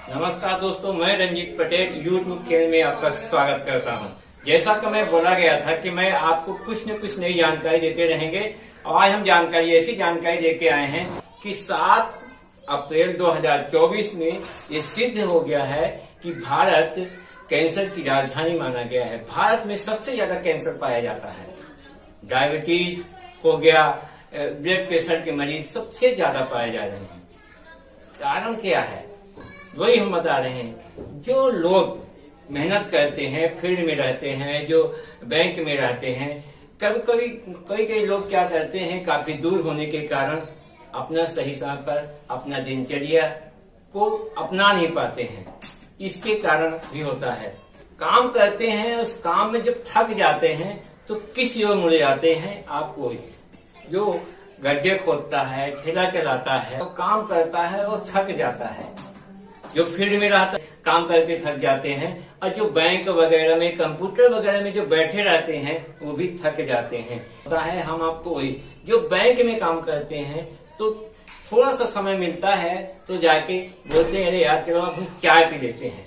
नमस्कार दोस्तों, मैं रंजीत पटेल यूट्यूब चैनल में आपका स्वागत करता हूं। जैसा कि मैं बोला गया था कि मैं आपको कुछ न कुछ नई जानकारी देते रहेंगे और आज हम ऐसी जानकारी लेके आए हैं कि 7 अप्रैल 2024 में ये सिद्ध हो गया है कि भारत कैंसर की राजधानी माना गया है। भारत में सबसे ज्यादा कैंसर पाया जाता है। डायबिटीज हो गया, ब्लड प्रेशर के मरीज सबसे ज्यादा पाए जा रहे हैं। कारण क्या है वही हम बता रहे हैं। जो लोग मेहनत करते हैं, फील्ड में रहते हैं, जो बैंक में रहते हैं, कई लोग क्या करते हैं, काफी दूर होने के कारण अपना सही समय पर अपना दिनचर्या को अपना नहीं पाते हैं। इसके कारण भी होता है। काम करते हैं, उस काम में जब थक जाते हैं तो किस ओर मुड़े जाते हैं। आपको जो गड्ढे खोदता है, ठेला चलाता है, तो काम करता है और थक जाता है। जो फील्ड में रहता है काम करके थक जाते हैं, और जो बैंक वगैरह में, कंप्यूटर वगैरह में जो बैठे रहते हैं वो भी थक जाते हैं। होता है हम आपको वही जो बैंक में काम करते हैं तो थोड़ा सा समय मिलता है तो जाके बोलते हैं अरे यार चलो अब हम चाय पी लेते हैं।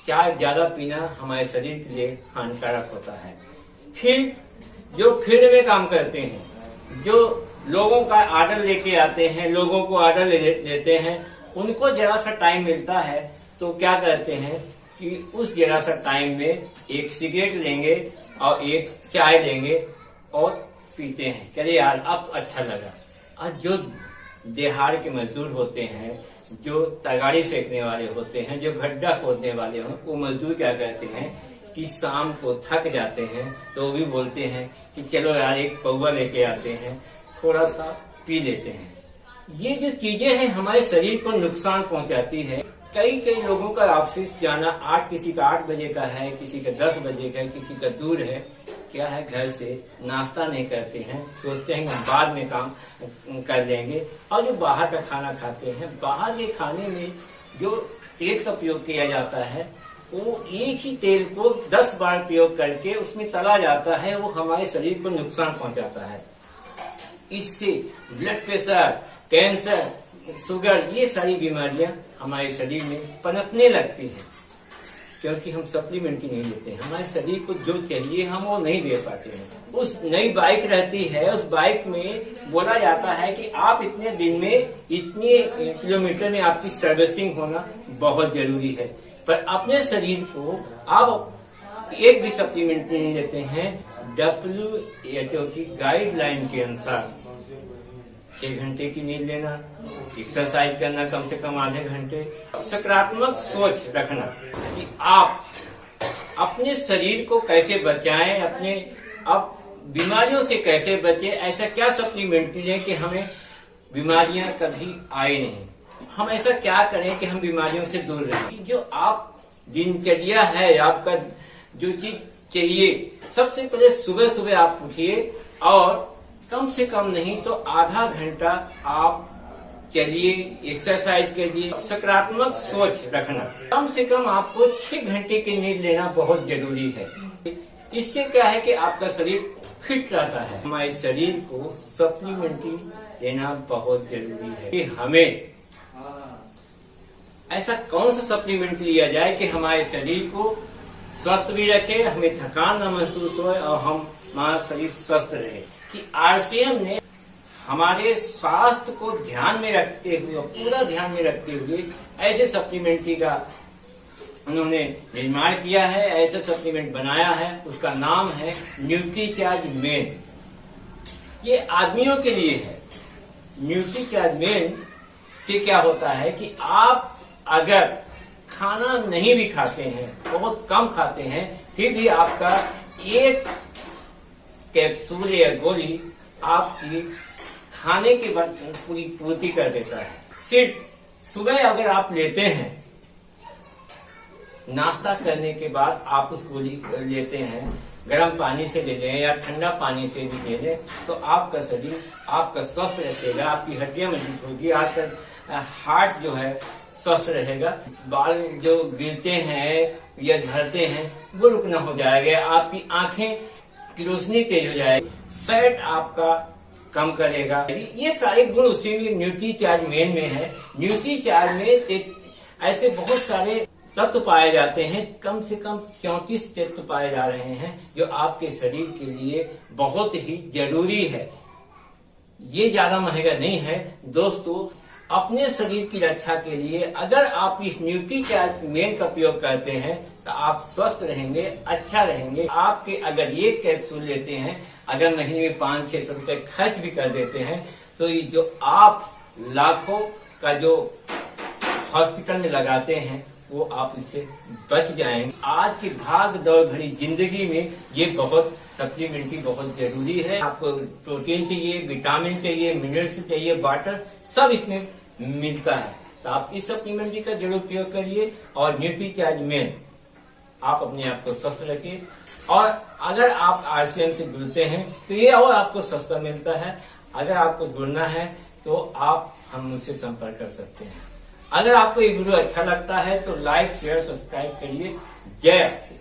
चाय ज्यादा पीना हमारे शरीर के लिए हानिकारक होता है। फिर जो फील्ड में काम करते हैं, जो लोगों का आर्डर लेके आते हैं, लोगों को आर्डर लेते हैं, उनको जरा सा टाइम मिलता है तो क्या करते हैं कि उस जरा सा टाइम में एक सिगरेट लेंगे और एक चाय लेंगे और पीते हैं। चलिए यार अब अच्छा लगा। और जो देहाड़ के मजदूर होते हैं, जो तगाड़ी फेंकने वाले होते हैं, जो गड्ढा खोदने वाले हो, वो मजदूर क्या करते हैं कि शाम को थक जाते हैं तो वो भी बोलते हैं कि चलो यार एक पौवा लेके आते हैं, थोड़ा सा पी लेते हैं। ये जो चीजें हैं हमारे शरीर को नुकसान पहुंचाती है। कई लोगों का ऑफिस जाना किसी का 8 बजे का है, किसी का 10 बजे का है, किसी का दूर है। क्या है, घर से नाश्ता नहीं करते हैं, सोचते हैं हम बाद में काम कर लेंगे। और जो बाहर का खाना खाते हैं, बाहर के खाने में जो तेल का प्रयोग किया जाता है वो एक ही तेल को 10 बार प्रयोग करके उसमें तला जाता है। वो हमारे शरीर को नुकसान पहुंचाता है। इससे ब्लड प्रेशर, कैंसर, शुगर, ये सारी बीमारियां हमारे शरीर में पनपने लगती हैं क्योंकि हम सप्लीमेंट ही नहीं लेते हैं। हमारे शरीर को जो चाहिए हम वो नहीं दे पाते हैं। उस नई बाइक रहती है, उस बाइक में बोला जाता है कि आप इतने दिन में इतने किलोमीटर में आपकी सर्विसिंग होना बहुत जरूरी है। पर अपने शरीर को आप एक भी सप्लीमेंट नहीं लेते हैं। WHO की गाइडलाइन के अनुसार 6 घंटे की नींद लेना, एक्सरसाइज करना कम से कम आधे घंटे, सकारात्मक सोच रखना कि आप अपने शरीर को कैसे बचाएं, अपने अब बीमारियों से कैसे बचें। ऐसा क्या सप्लीमेंट लें कि हमें बीमारियां कभी आए नहीं। हम ऐसा क्या करें कि हम बीमारियों से दूर रहें। जो आप दिनचर्या है, आपका जो चीज चाहिए, सबसे पहले सुबह सुबह आप उठिए और कम से कम नहीं तो आधा घंटा आप चलिए, एक्सरसाइज कीजिए। सकारात्मक सोच रखना, कम से कम आपको 6 घंटे की नींद लेना बहुत जरूरी है। इससे क्या है कि आपका शरीर फिट रहता है। हमारे शरीर को सप्लीमेंट्री लेना बहुत जरूरी है कि हमें ऐसा कौन सा सप्लीमेंट लिया जाए कि हमारे शरीर को स्वस्थ भी रखे, हमें थकान न महसूस हो और हमारा शरीर स्वस्थ रहे। कि RCM ने हमारे स्वास्थ्य को ध्यान में रखते हुए, पूरा ध्यान में रखते हुए ऐसे सप्लीमेंट्री का उन्होंने निर्माण किया है, ऐसा सप्लीमेंट बनाया है। उसका नाम है न्यूट्रीचार्ज मेन। ये आदमियों के लिए है। न्यूट्रीचार्ज मेन से क्या होता है कि आप अगर खाना नहीं भी खाते हैं, बहुत कम खाते हैं, फिर भी आपका एक कैप्सूल या गोली आपकी खाने के बाद पूरी पूर्ति कर देता है। सिर्फ सुबह अगर आप लेते हैं, नाश्ता करने के बाद आप उस गोली लेते हैं, गर्म पानी से ले लें या ठंडा पानी से भी ले लें, तो आपका शरीर आपका स्वस्थ रहेगा, आपकी हड्डियां मजबूत होगी, आपका हार्ट जो है स्वस्थ रहेगा। बाल जो गिरते हैं या झड़ते हैं वो रुकना हो जाएगा। आपकी आंखें की रोशनी तेज हो जाएगी। फैट आपका कम करेगा। ये सारे गुण उसी में न्यूट्रीचार्ज मेन में है। न्यूट्रीचार्ज में ऐसे बहुत सारे तत्व पाए जाते हैं। कम से कम 34 तत्व पाए जा रहे हैं जो आपके शरीर के लिए बहुत ही जरूरी है। ये ज्यादा महंगा नहीं है दोस्तों। अपने शरीर की रक्षा के लिए अगर आप इस न्यूट्रीचार्ज मेन का प्रयोग करते हैं तो आप स्वस्थ रहेंगे, अच्छा रहेंगे। आपके अगर ये कैप्सूल लेते हैं, अगर महीने में 500-600 रुपए खर्च भी कर देते हैं, तो ये जो आप लाखों का जो हॉस्पिटल में लगाते हैं वो आप इससे बच जाएंगे। आज की भाग दौड़ भरी जिंदगी में ये बहुत सप्लीमेंट्री बहुत जरूरी है। आपको प्रोटीन चाहिए, विटामिन चाहिए, मिनरल्स चाहिए, वाटर सब इसमें मिलता है। तो आप इस सप्लीमेंट्री का जरूर प्रयोग करिए और न्यूट्रीचार्ज में आप अपने आप को स्वस्थ रखिए। और अगर आप RCM से जुड़ते हैं तो ये और आपको सस्ता मिलता है। अगर आपको जुड़ना है तो आप हम मुझसे संपर्क कर सकते हैं। अगर आपको ये वीडियो अच्छा लगता है तो लाइक, शेयर, सब्सक्राइब करिए। जय श्री